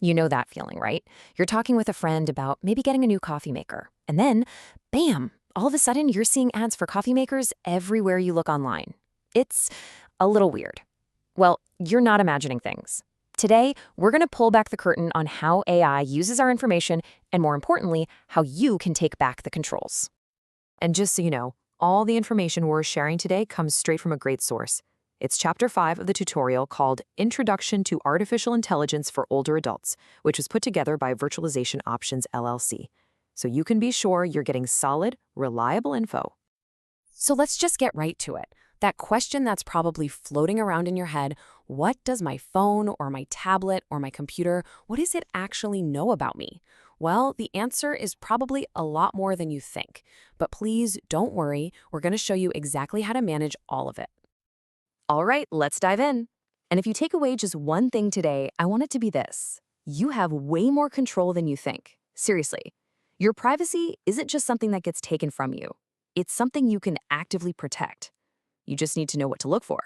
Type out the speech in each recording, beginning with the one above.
You know that feeling, right? You're talking with a friend about maybe getting a new coffee maker. And then, bam, all of a sudden you're seeing ads for coffee makers everywhere you look online. It's a little weird. Well, you're not imagining things. Today, we're going to pull back the curtain on how AI uses our information and, more importantly, how you can take back the controls. And just so you know, all the information we're sharing today comes straight from a great source. It's Chapter 5 of the tutorial called Introduction to Artificial Intelligence for Older Adults, which was put together by Virtualization Options LLC. So you can be sure you're getting solid, reliable info. So let's just get right to it. That question that's probably floating around in your head, what does my phone or my tablet or my computer, what does it actually know about me? Well, the answer is probably a lot more than you think. But please don't worry, we're going to show you exactly how to manage all of it. All right, let's dive in. And if you take away just one thing today, I want it to be this. You have way more control than you think. Seriously. Your privacy isn't just something that gets taken from you. It's something you can actively protect. You just need to know what to look for.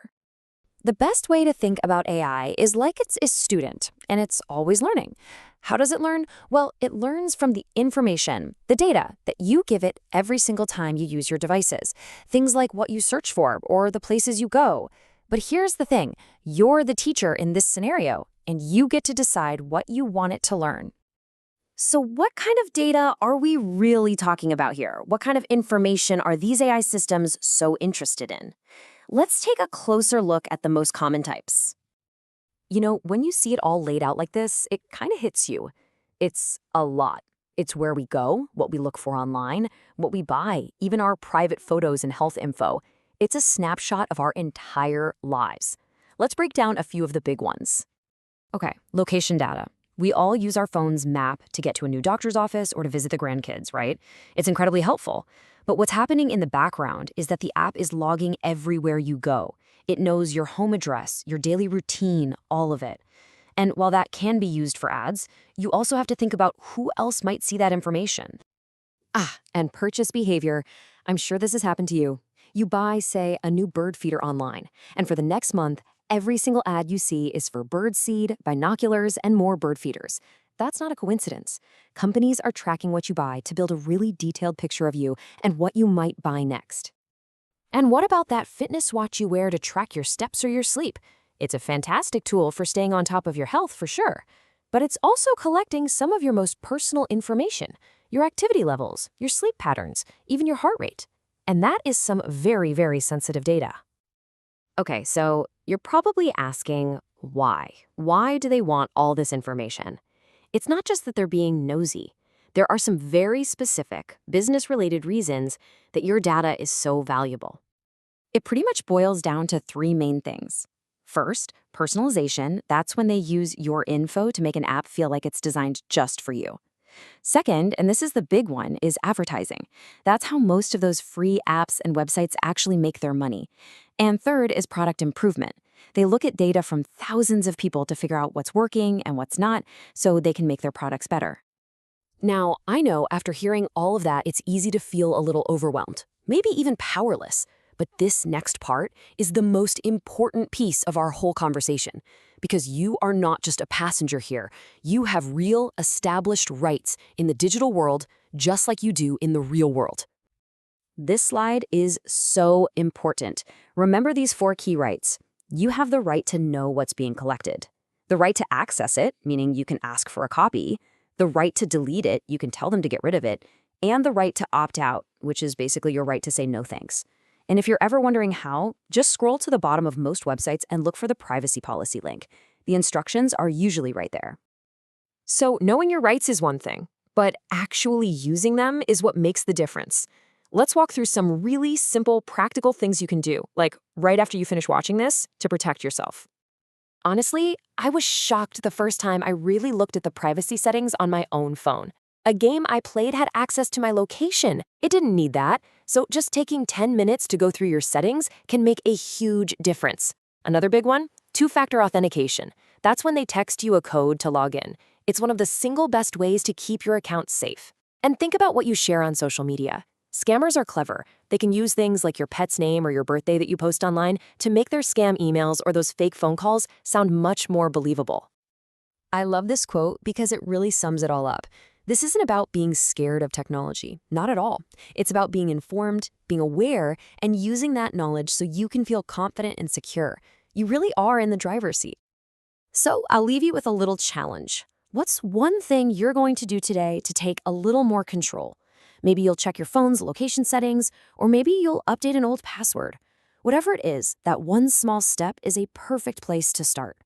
The best way to think about AI is like it's a student, and it's always learning. How does it learn? Well, it learns from the information, the data that you give it every single time you use your devices. Things like what you search for or the places you go. But here's the thing, you're the teacher in this scenario, and you get to decide what you want it to learn. So what kind of data are we really talking about here? What kind of information are these AI systems so interested in? Let's take a closer look at the most common types. You know, when you see it all laid out like this, it kind of hits you. It's a lot. It's where we go, what we look for online, what we buy, even our private photos and health info. It's a snapshot of our entire lives. Let's break down a few of the big ones. Okay, location data. We all use our phone's map to get to a new doctor's office or to visit the grandkids, right? It's incredibly helpful. But what's happening in the background is that the app is logging everywhere you go. It knows your home address, your daily routine, all of it. And while that can be used for ads, you also have to think about who else might see that information. And purchase behavior. I'm sure this has happened to you. You buy, say, a new bird feeder online, and for the next month, every single ad you see is for bird seed, binoculars, and more bird feeders. That's not a coincidence. Companies are tracking what you buy to build a really detailed picture of you and what you might buy next. And what about that fitness watch you wear to track your steps or your sleep? It's a fantastic tool for staying on top of your health for sure. But it's also collecting some of your most personal information, your activity levels, your sleep patterns, even your heart rate. And that is some very, very sensitive data. Okay, so you're probably asking why? Why do they want all this information? It's not just that they're being nosy. There are some very specific, business-related reasons that your data is so valuable. It pretty much boils down to three main things. First, personalization. That's when they use your info to make an app feel like it's designed just for you. Second, and this is the big one, is advertising. That's how most of those free apps and websites actually make their money. And third is product improvement. They look at data from thousands of people to figure out what's working and what's not, so they can make their products better. Now, I know after hearing all of that, it's easy to feel a little overwhelmed, maybe even powerless. But this next part is the most important piece of our whole conversation, because you are not just a passenger here. You have real, established rights in the digital world, just like you do in the real world. This slide is so important. Remember these 4 key rights. You have the right to know what's being collected, the right to access it, meaning you can ask for a copy, the right to delete it, you can tell them to get rid of it, and the right to opt out, which is basically your right to say no thanks. And if you're ever wondering how, just scroll to the bottom of most websites and look for the privacy policy link. The instructions are usually right there. So knowing your rights is one thing, but actually using them is what makes the difference. Let's walk through some really simple, practical things you can do, like right after you finish watching this, to protect yourself. Honestly, I was shocked the first time I really looked at the privacy settings on my own phone. A game I played had access to my location. It didn't need that, so just taking 10 minutes to go through your settings can make a huge difference. Another big one, 2-factor authentication. That's when they text you a code to log in. It's one of the single best ways to keep your account safe. And think about what you share on social media. Scammers are clever. They can use things like your pet's name or your birthday that you post online to make their scam emails or those fake phone calls sound much more believable. I love this quote because it really sums it all up. This isn't about being scared of technology, not at all. It's about being informed, being aware, and using that knowledge so you can feel confident and secure. You really are in the driver's seat. So I'll leave you with a little challenge. What's one thing you're going to do today to take a little more control? Maybe you'll check your phone's location settings, or maybe you'll update an old password. Whatever it is, that one small step is a perfect place to start.